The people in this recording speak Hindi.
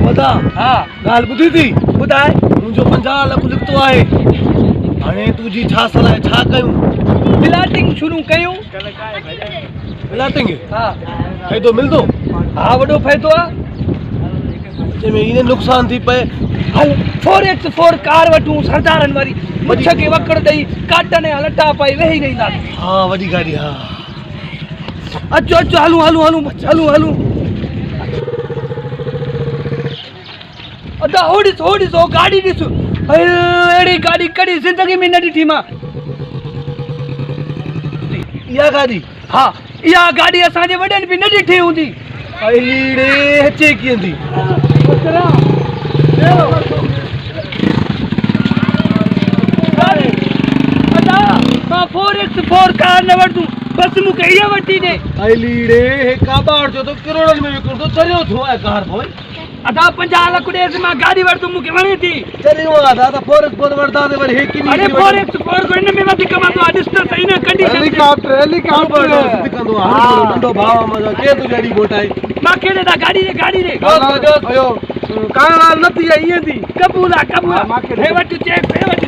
वदा हाँ गाल बुधी थी बुधाए मुझे 50 लाख लिखतो है हाणे तुझी छा सलाह है छा कयूं प्लाटिंग शुरू कयूं मिलाटेंगे हाँ फायदो मिलदो हाँ वॾो फ़ाइदो आहे जंहिंमें इने नुक़सान थी पए हल 4x4 कार वठूं सरदारनि वारी मुछ खे वकड़ ॾेई काटन या लटा पाई वेही रहींदासीं हाँ वॾी गाड़ी हाँ अचो अचो हलूं हलूं हलूं हलूं हलूं अदा हो ॾिस हो गाड़ी ॾिस अहिड़ी गाड़ी कॾहिं ज़िंदगी में न ॾिठी मां इहा गाड़ी हा इहा गाड़ी असांजे वॾनि बि न ॾिठी हूंदी अहिड़े अचे कीअं थी अदा मां 4x4 कार न वठूं बस मूंखे इहा वठी ॾे अलीड़े हे काबाड़ जो तो करोड़नि में विकिणो थो चरियो थियो आहे कार भाई अदा 50 लाख ॾेसि मां गाड़ी वठूं मूंखे वणे थी चरियो आहे दादा फोरस फोर वठदा ते वरी हे किनी अरे 4x4 को इन में वधीक कमातो आहे ॾिस त सही न कंडीशन हेलीकॉप्टर दिखंदो आहे नंढो भाउ मजा के तू जड़ी बोटाई मां केड़े दा गाड़ी रे अयो कान लाल नथी ईअं थी कबूल आहे हे वठ चेक हे वठ